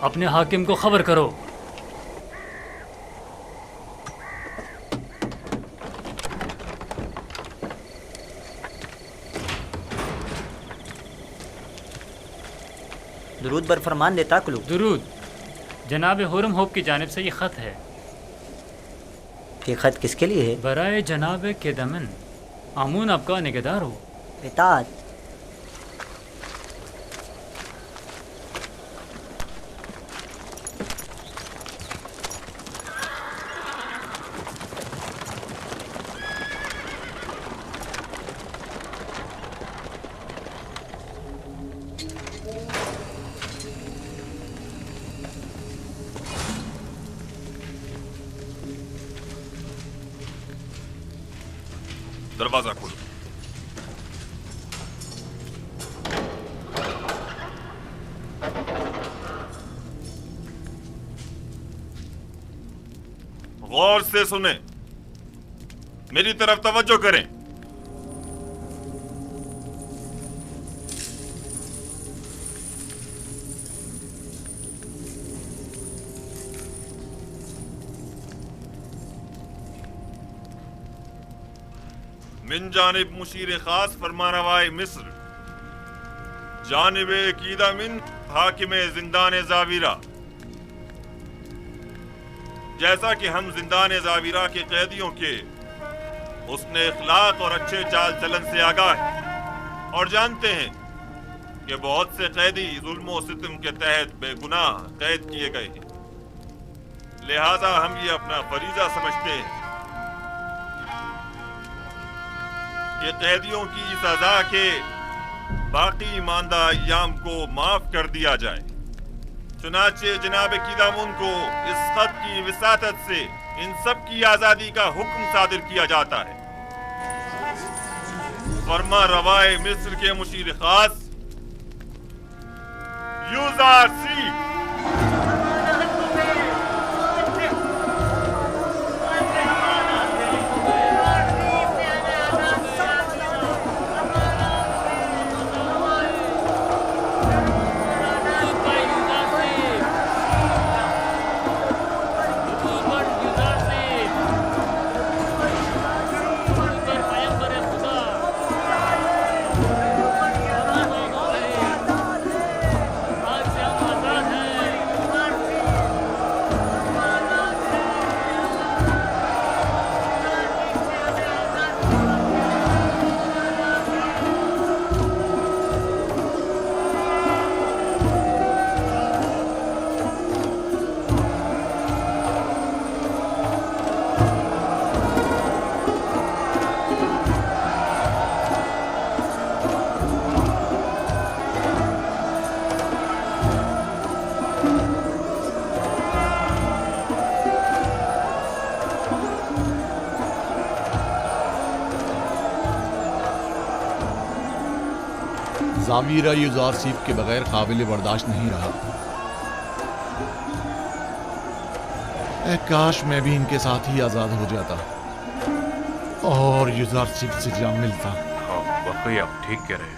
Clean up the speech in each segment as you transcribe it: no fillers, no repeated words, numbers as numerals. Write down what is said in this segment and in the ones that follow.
اپنے حاکم کو خبر کرو۔ درود بر فرمان دیتا کلو۔ درود۔ جناب حرم ہوپ کی جانب سے یہ خط ہے۔ یہ خط کس کے لیے ہے؟ برائے جناب کیدمن، آمون آپ کا نگہدار ہو۔ اطاعت۔ دروازہ کھولو۔ غور سے سنیں، میری طرف توجہ کریں۔ من جانب مشیر خاص فرمانروائے مصر، جانب کیدمن حاکم زندان زاویرہ، جیسا کہ ہم زندان زاویرہ کے قیدیوں کے حسن اخلاق اور اچھے چال چلن سے آگاہ ہیں اور جانتے ہیں کہ بہت سے قیدی ظلم و ستم کے تحت بے گناہ قید کیے گئے ہیں، لہذا ہم یہ اپنا فریضہ سمجھتے ہیں کہ قیدیوں کی سزا کے باقی ماندہ ایام کو معاف کر دیا جائے۔ چنانچہ جناب کیدمن کو اس خط کی وساطت سے ان سب کی آزادی کا حکم صادر کیا جاتا ہے۔ فرما روائے مصر کے مشیر خاص یوزار سی۔ زاویرہ یوزارسیف کے بغیر قابل برداشت نہیں رہا۔ اے کاش میں بھی ان کے ساتھ ہی آزاد ہو جاتا اور یوزارسیف سے جا ملتا۔ واقعی آپ ٹھیک کہہ رہے ہیں۔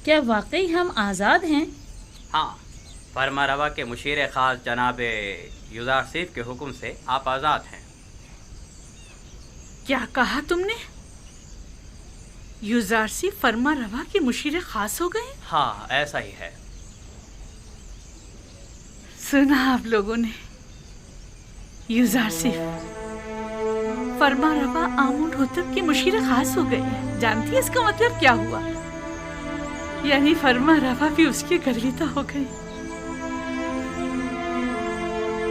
کیا واقعی ہم آزاد ہیں؟ ہاں، فرما روا کے مشیر خاص جناب یوزارسیف کے حکم سے آپ آزاد ہیں۔ کیا کہا تم نے؟ یوزارسیف فرما روا کے مشیر خاص ہو گئے؟ ہاں، ایسا ہی ہے۔ سنا آپ لوگوں نے، یوزارسیف فرما روا آمون ہوتب کے مشیر خاص ہو گئے۔ جانتی ہے اس کا مطلب کیا ہوا؟ یعنی فرما روا بھی اس کی گرویدہ ہو گئی۔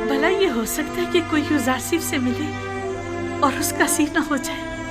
بھلا یہ ہو سکتا ہے کہ کوئی یوزارسیف سے ملے اور اس کا سینہ ہو جائے؟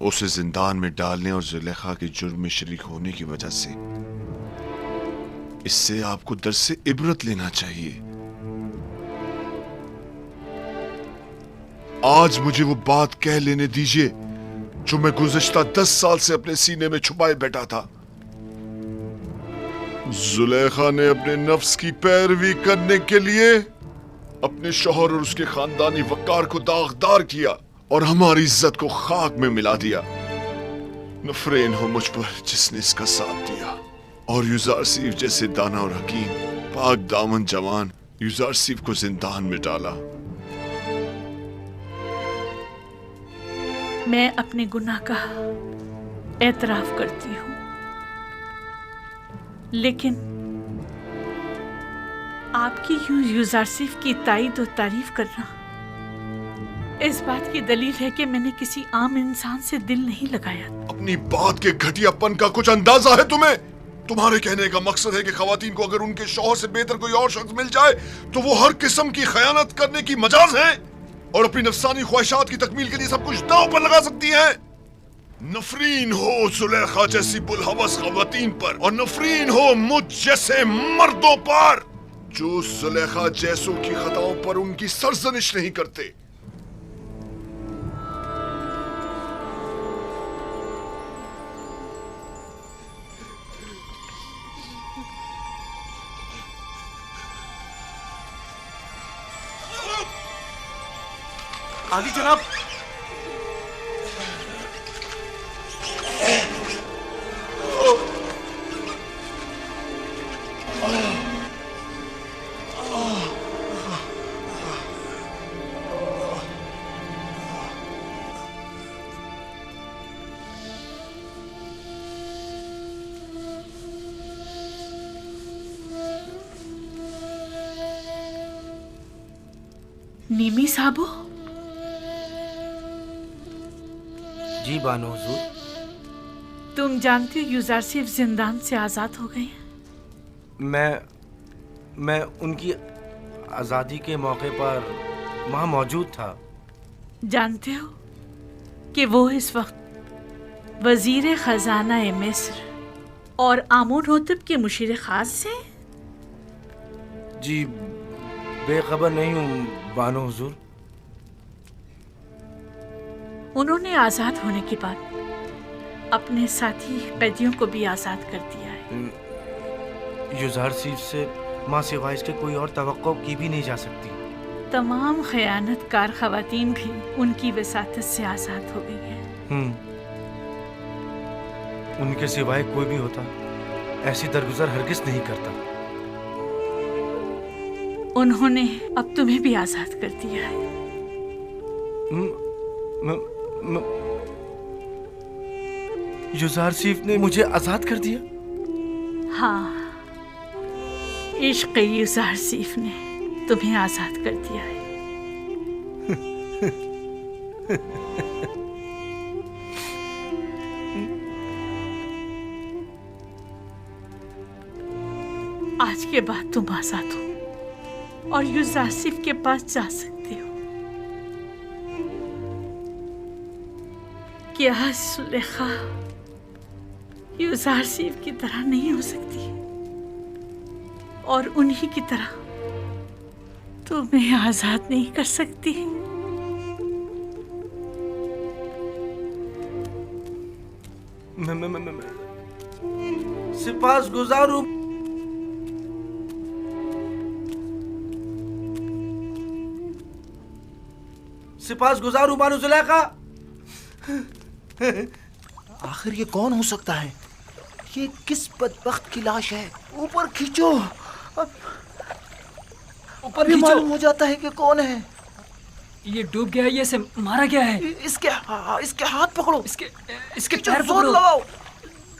اسے زندان میں ڈالنے اور زلیخا کے جرم میں شریک ہونے کی وجہ سے. اس سے آپ کو درس عبرت لینا چاہیے. آج مجھے وہ بات کہہ لینے دیجیے جو میں گزشتہ 10 سال سے اپنے سینے میں چھپائے بیٹھا تھا. زلیخا نے اپنے نفس کی پیروی کرنے کے لیے اپنے شوہر اور اس کے خاندانی وقار کو داغدار کیا اور ہماری عزت کو خاک میں ملا دیا. نفرین ہو مجھ پر جس نے اس کا ساتھ دیا. اور یوزارسیف جیسے دانا اور حکیم پاک دامن جوان یوزارسیف کو زندان میں ڈالا. میں اپنے گناہ کا اعتراف کرتی ہوں، لیکن آپ کی یوں یوزارسیف کی تائید و تعریف کرنا اس بات کی دلیل ہے کہ میں نے کسی عام انسان سے دل نہیں لگایا. اپنی بات کے گھٹیا پن کا کچھ اندازہ ہے تمہیں؟ تمہارے کہنے کا مقصد ہے کہ خواتین کو اگر ان کے شوہر سے بہتر کوئی اور شخص مل جائے تو وہ ہر قسم کی خیانت کرنے کی مجاز ہیں اور اپنی نفسانی خواہشات کی تکمیل کے لیے سب کچھ داؤ پر لگا سکتی ہیں. نفرین ہو زلیخا جیسی بلحوث خواتین پر اور نفرین ہو مجھ جیسے مردوں پر جو زلیخا جیسوں کی خطاؤں پر ان کی سرزنش نہیں کرتے. آگے جناب. نیمی صاحبو. جی بانو حضور. تم جانتے ہو یوزارسیف زندان سے آزاد ہو گئے ہیں. میں ان کی آزادی کے موقع پر وہاں موجود تھا. جانتے ہو کہ وہ اس وقت وزیر خزانہ مصر اور آمون ہوتب کے مشیر خاص سے؟ جی بے خبر نہیں ہوں بانو حضور. انہوں نے آزاد ہونے کے بعد اپنے ساتھی قیدیوں کو بھی آزاد کر دیا ہے. یوزارسیف سے ماں سوائے اس کے کوئی اور توقع کی بھی نہیں جا سکتی. تمام خیانت کار خواتین بھی ان کی وساطت سے آزاد ہو گئی ہیں. ان کے سوائے کوئی بھی ہوتا ایسی درگزر ہرگز نہیں کرتا. انہوں نے اب تمہیں بھی آزاد کر دیا ہے. یوزارسیف نے مجھے آزاد کر دیا؟ ہاں، عشق یوزارسیف نے تمہیں آزاد کر دیا ہے. آج کے بعد تم آزاد ہو اور یوزارسیف کے پاس جا سکتے ہو. کیا زلیخا یوزارسیف کی طرح نہیں ہو سکتی اور انہی کی طرح تمہیں آزاد نہیں کر سکتی؟ سپاس گزار ہوں. سپاس گزار ہوں بانو زلیخا. آخر یہ کون ہو سکتا ہے؟ یہ کس بدبخت کی لاش ہے؟ اوپر کھینچو. اوپر بھی معلوم ہو جاتا ہے کہ کون ہے. یہ ڈوب گیا ہے، یہ اسے مارا گیا ہے. اس کے ہاتھ پکڑو، اس کے پیر زور پکڑو، لگاؤ،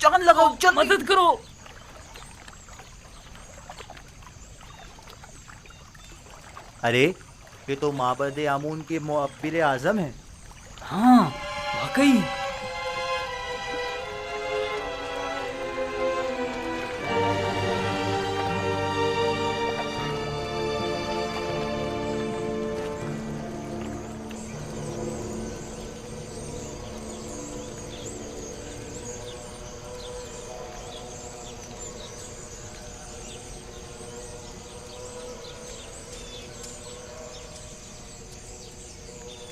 جان لگاؤ، جلدی مدد کرو. ارے یہ تو معبد آمون کے معبر اعظم ہیں. ہاں واقعی.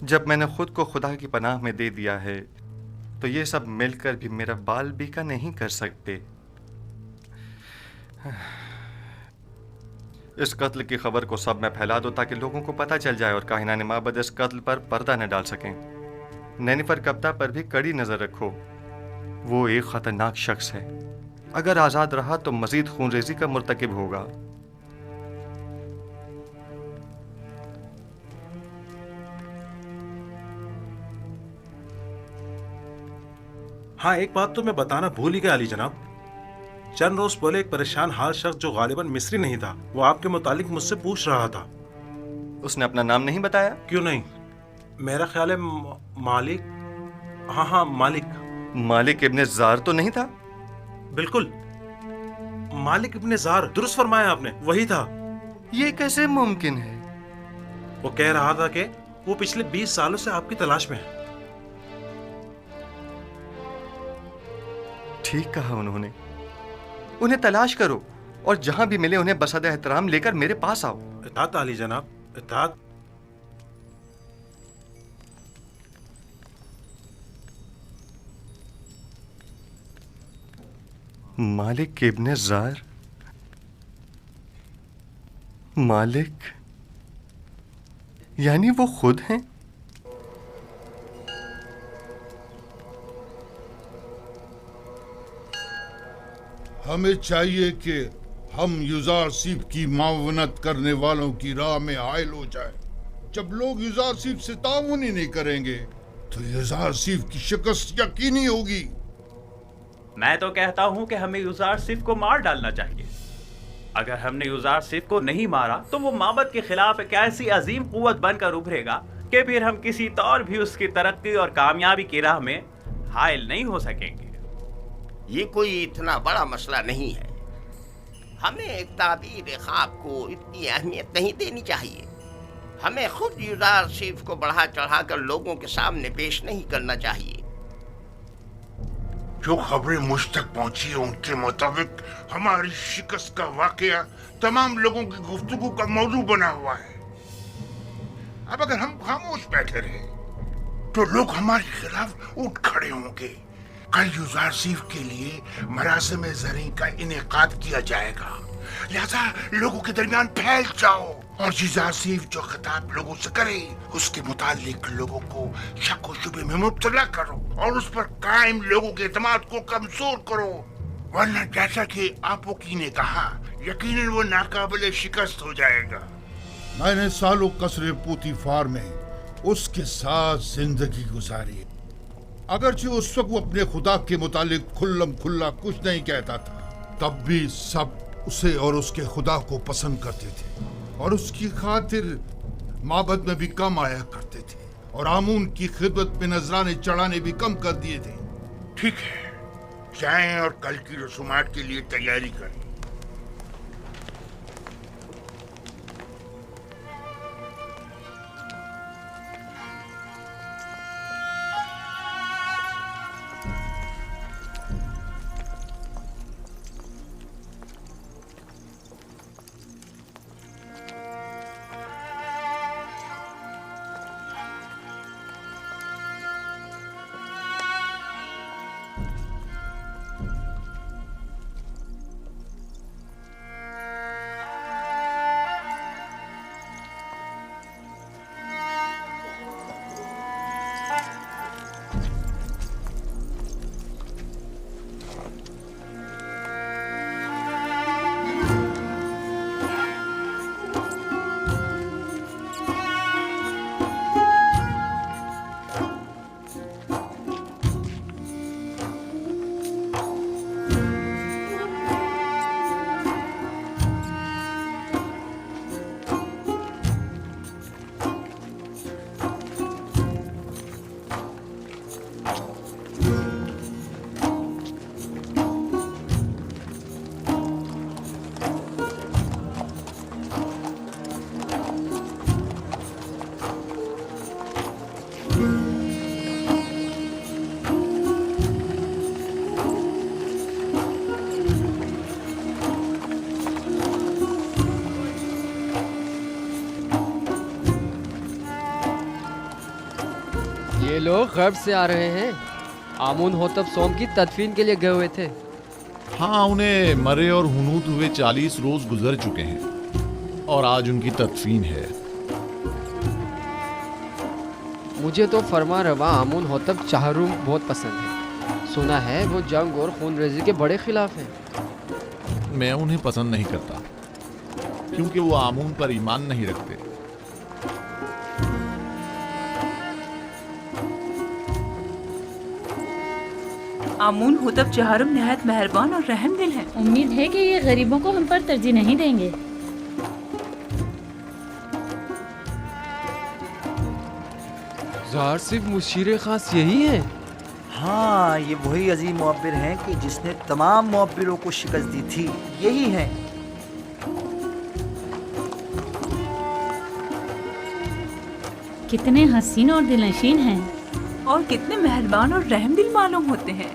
جب میں نے خود کو خدا کی پناہ میں دے دیا ہے تو یہ سب مل کر بھی میرا بال بیکا نہیں کر سکتے۔ اس قتل کی خبر کو سب میں پھیلا دو تاکہ لوگوں کو پتہ چل جائے اور کاہنان معبد اس قتل پر پردہ نہ ڈال سکیں۔ نینیفر کپتا پر بھی کڑی نظر رکھو، وہ ایک خطرناک شخص ہے، اگر آزاد رہا تو مزید خون ریزی کا مرتکب ہوگا۔ ہاں، ایک بات تو میں بتانا بھول ہی گیا علی جناب۔ چند روز پہلے ایک پریشان حال شخص جو غالباً مصری نہیں تھا، وہ آپ کے متعلق مجھ سے پوچھ رہا تھا۔ اس نے اپنا نام نہیں بتایا؟ کیوں نہیں؟ میرا خیال ہے مالک، ہاں مالک۔ مالک ابن زار تو نہیں تھا؟ بالکل، مالک ابن زار، درست فرمایا آپ نے، وہی تھا۔ یہ کیسے ممکن ہے؟ وہ کہہ رہا تھا کہ وہ پچھلے 20 سالوں سے آپ کی تلاش میں ہے۔ ٹھیک کہا انہوں نے، انہیں تلاش کرو اور جہاں بھی ملے انہیں بسادہ احترام لے کر میرے پاس آؤ۔ اطاعت علی جناب، اطاعت۔ مالک ابن زار، مالک یعنی وہ خود ہیں؟ ہمیں چاہیے کہ ہم یوزارسیف کی معاونت کرنے والوں کی راہ میں حائل ہو جائیں۔ جب لوگ یوزارسیف سے تعاون ہی نہیں کریں گے تو یوزارسیف کی شکست یقینی ہوگی۔ میں تو کہتا ہوں کہ ہمیں یوزارسیف کو مار ڈالنا چاہیے۔ اگر ہم نے یوزارسیف کو نہیں مارا تو وہ معبد کے خلاف ایک ایسی عظیم قوت بن کر ابھرے گا کہ پھر ہم کسی طور بھی اس کی ترقی اور کامیابی کی راہ میں حائل نہیں ہو سکیں گے۔ یہ کوئی اتنا بڑا مسئلہ نہیں ہے، ہمیں ایک تعبیر خواب کو اتنی اہمیت نہیں دینی چاہیے۔ ہمیں خود یوزارسیف کو بڑھا چڑھا کر لوگوں کے سامنے پیش نہیں کرنا چاہیے۔ جو خبریں مجھ تک پہنچی ہیں ان کے مطابق ہماری شکست کا واقعہ تمام لوگوں کی گفتگو کا موضوع بنا ہوا ہے۔ اب اگر ہم خاموش بیٹھے رہے تو لوگ ہمارے خلاف اٹھ کھڑے ہوں گے۔ کل یوزارسیف کے لیے مراسم زرعی کا انعقاد کیا جائے گا، لہذا لوگوں کے درمیان پھیل جاؤ اور یوزارسیف جو خطاب لوگوں سے کرے اس کے متعلق لوگوں کو شک و شبے میں مبتلا کرو اور اس پر قائم لوگوں کے اعتماد کو کمزور کرو، ورنہ جیسا کہ آپ وکی نے کہا یقیناً وہ ناقابل شکست ہو جائے گا۔ میں نے سالوں قصر پوتی فار میں اس کے ساتھ زندگی گزاری، اگرچہ اس وقت وہ اپنے خدا کے متعلق کھلم کھلا کچھ نہیں کہتا تھا، تب بھی سب اسے اور اس کے خدا کو پسند کرتے تھے اور اس کی خاطر معبد میں بھی کم آیا کرتے تھے اور آمون کی خدمت میں نذرانے چڑھانے بھی کم کر دیے تھے۔ ٹھیک ہے، جائیں اور کل کی رسومات کے لیے تیاری کریں۔ لوگ غرب سے آ رہے ہیں. آمون ہوتب سوم کی تدفین کے لیے گئے ہوئے تھے. ہاں انہیں مرے اور ہنوت ہوئے 40 روز گزر چکے ہیں اور آج ان کی تدفین ہے. مجھے تو فرما روا آمون ہوتب چہروم بہت پسند ہے. سنا ہے وہ جنگ اور خون ریزی کے بڑے خلاف ہیں. میں انہیں پسند نہیں کرتا کیونکہ وہ آمون پر ایمان نہیں رکھتے. آمون ہوتب چہارم نہایت مہربان اور رحم دل ہیں. امید ہے کہ یہ غریبوں کو ہم پر ترجیح نہیں دیں گے. ظاہر صرف مشیر خاص یہی ہے. ہاں یہ وہی عظیم معبر ہیں کہ جس نے تمام معبروں کو شکست دی تھی. یہی ہیں. کتنے حسین اور دلنشین ہیں اور کتنے مہربان اور رحم دل معلوم ہوتے ہیں.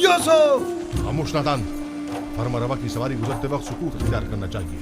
یوسف! خاموش نادان، فرما روا کی سواری گزرتے وقت سکوت اختیار کرنا چاہیے.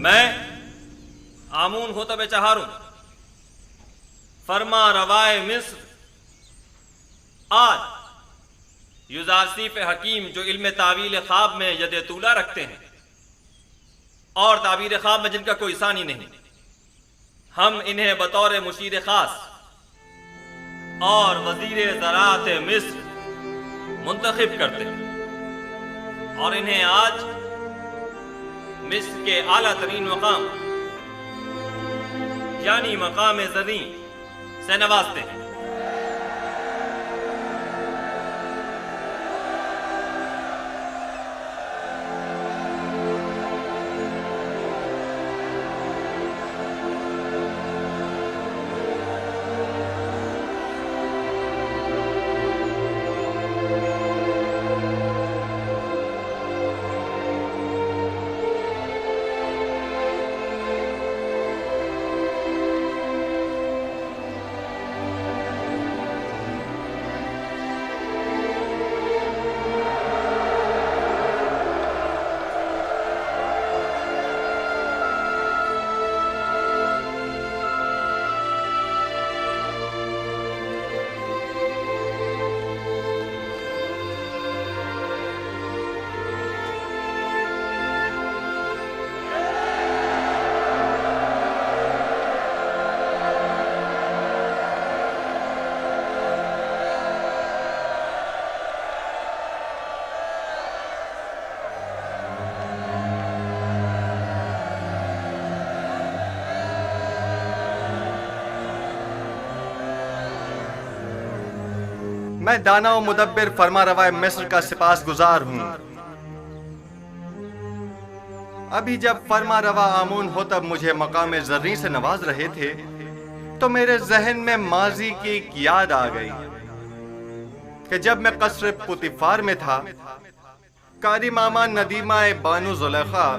میں آمون ہوتب چہارم فرما روائے مصر آج یوزارسیف حکیم جو علم تعویل خواب میں ید طولہ رکھتے ہیں اور تعبیر خواب میں جن کا کوئی ثانی نہیں، ہم انہیں بطور مشیر خاص اور وزیر زراعت مصر منتخب کرتے ہیں اور انہیں آج مصر کے اعلیٰ ترین مقام یعنی مقام زریں سے نوازتے ہیں۔ میں دانا و مدبر فرما روا مصر کا سپاس گزار ہوں۔ ابھی جب فرما روا آمون ہوتب مجھے مقام زریں سے نواز رہے تھے تو میرے ذہن میں ماضی کی ایک یاد آ گئی کہ جب میں قصر پوتیفار میں تھا، قاری ماما ندیمہ بانو زلیخا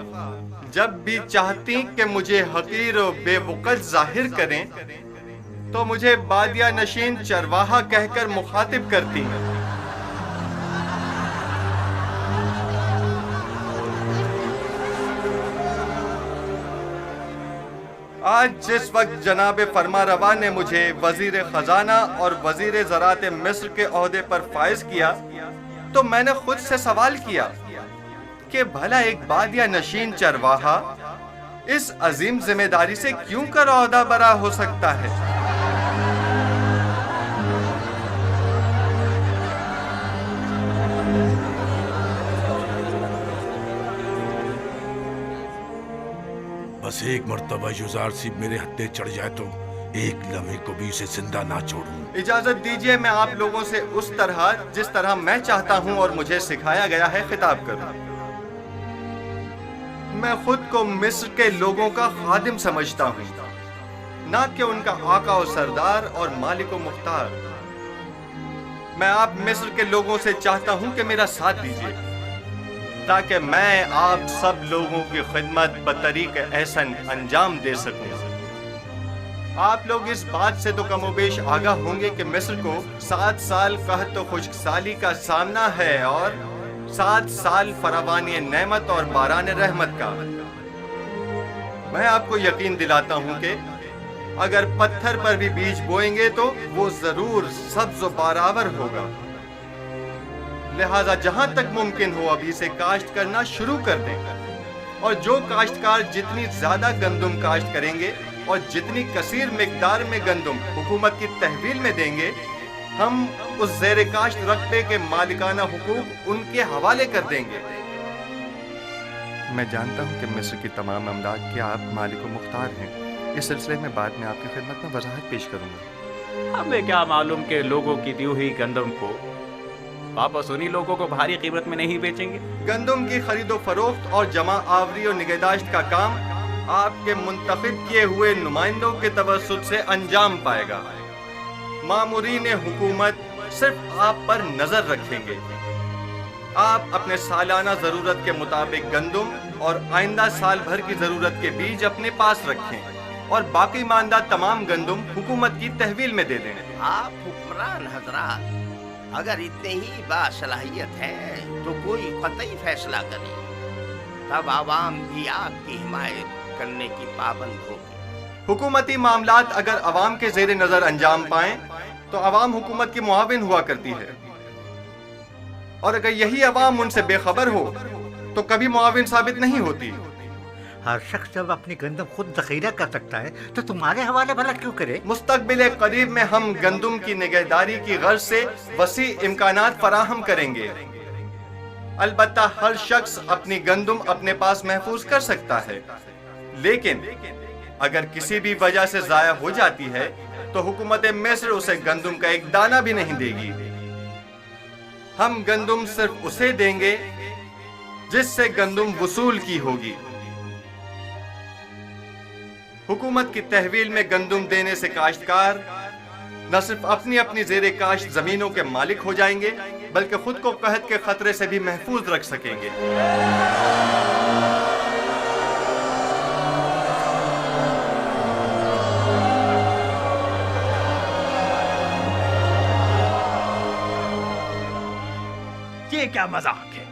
جب بھی چاہتی کہ مجھے حقیر و بے وقت ظاہر کریں تو مجھے بادیہ نشین چرواہا کہہ کر مخاطب کرتی ہیں۔ آج جس وقت جناب فرما روا نے مجھے وزیر خزانہ اور وزیر زراعت مصر کے عہدے پر فائز کیا تو میں نے خود سے سوال کیا کہ بھلا ایک بادیہ نشین چرواہا اس عظیم ذمہ داری سے کیوں کر عہدہ برا ہو سکتا ہے؟ بس ایک مرتبہ یوزار سیب میرے ہتھے چڑھ جائے تو ایک لمحے کو بھی اسے زندہ نہ چھوڑوں۔ اجازت دیجئے میں آپ لوگوں سے اس طرح جس طرح میں چاہتا ہوں اور مجھے سکھایا گیا ہے خطاب کروں۔ میں خود کو مصر کے لوگوں کا خادم سمجھتا ہوں، نہ کہ ان کا آقا و سردار اور مالک و مختار۔ میں آپ مصر کے لوگوں سے چاہتا ہوں کہ میرا ساتھ دیجئے تاکہ میں آپ سب لوگوں کی خدمت بطریق احسن انجام دے سکوں۔ آپ لوگ اس بات سے تو کم و بیش آگاہ ہوں گے کہ مصر کو 7 سال قحط و خشک سالی کا سامنا ہے اور 7 سال فراوانی نعمت اور باران رحمت کا۔ میں آپ کو یقین دلاتا ہوں کہ اگر پتھر پر بھی بیج بوئیں گے تو وہ ضرور سبز و بارآور ہوگا۔ لہذا جہاں تک ممکن ہو ابھی سے کاشت کرنا شروع کر دیں، اور جو کاشتکار جتنی زیادہ گندم کاشت کریں گے اور جتنی کثیر مقدار میں گندم حکومت کی تحویل میں دیں گے، ہم اس زیر کاشت رقبے کے مالکانہ حقوق ان کے حوالے کر دیں گے۔ میں جانتا ہوں کہ مصر کی تمام املاک کے آپ مالک و مختار ہیں۔ اس سلسلے میں بعد میں آپ کی خدمت میں وضاحت پیش کروں گا۔ ہمیں کیا معلوم کہ لوگوں کی دی ہوئی گندم کو واپس انہی لوگوں کو بھاری قیمت میں نہیں بیچیں گے۔ گندم کی خرید و فروخت اور جمع آوری و نگہداشت کا کام آپ کے منتخب کیے ہوئے نمائندوں کے توسط سے انجام پائے گا۔ مامورین حکومت صرف آپ پر نظر رکھیں گے۔ آپ اپنے سالانہ ضرورت کے مطابق گندم اور آئندہ سال بھر کی ضرورت کے بیج اپنے پاس رکھیں اور باقی ماندہ تمام گندم حکومت کی تحویل میں دے دیں۔ آپ حکمران حضرات اگر اتنے ہی باصلاحیت ہیں تو کوئی قطعی فیصلہ کریں، تب عوام بھی آپ کی حمایت کرنے کی پابند ہوگی۔ حکومتی معاملات اگر عوام کے زیر نظر انجام پائیں تو عوام حکومت کی معاون ہوا کرتی ہے، اور اگر یہی عوام ان سے بے خبر ہو تو کبھی معاون ثابت نہیں ہوتی۔ ہر شخص جب اپنی گندم خود ذخیرہ کر سکتا ہے تو تمہارے حوالے بھلا کیوں کرے؟ مستقبل قریب میں ہم گندم کی نگہداری کی غرض سے وسیع امکانات فراہم کریں گے۔ البتہ ہر شخص اپنی گندم اپنے پاس محفوظ کر سکتا ہے، لیکن اگر کسی بھی وجہ سے ضائع ہو جاتی ہے تو حکومت مصر اسے گندم کا ایک دانہ بھی نہیں دے گی۔ ہم گندم صرف اسے دیں گے جس سے گندم وصول کی ہوگی۔ حکومت کی تحویل میں گندم دینے سے کاشتکار نہ صرف اپنی اپنی زیر کاشت زمینوں کے مالک ہو جائیں گے بلکہ خود کو قحط کے خطرے سے بھی محفوظ رکھ سکیں گے۔ یہ کیا مذاق ہے؟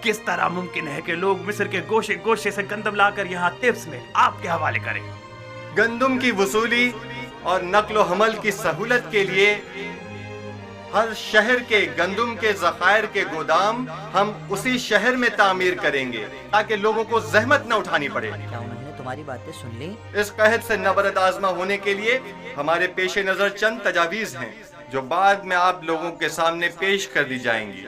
کس طرح ممکن ہے کہ لوگ مصر کے گوشے گوشے سے گندم لا کر یہاں طبس میں آپ کے حوالے کریں؟ گندم کی وصولی اور نقل و حمل کی سہولت کے لیے ہر شہر کے گندم کے ذخائر کے گودام ہم اسی شہر میں تعمیر کریں گے تاکہ لوگوں کو زحمت نہ اٹھانی پڑے۔ کیا انہوں نے تمہاری باتیں سن لی؟ اس قحط سے نبرد آزما ہونے کے لیے ہمارے پیش نظر چند تجاویز ہیں جو بعد میں آپ لوگوں کے سامنے پیش کر دی جائیں گی۔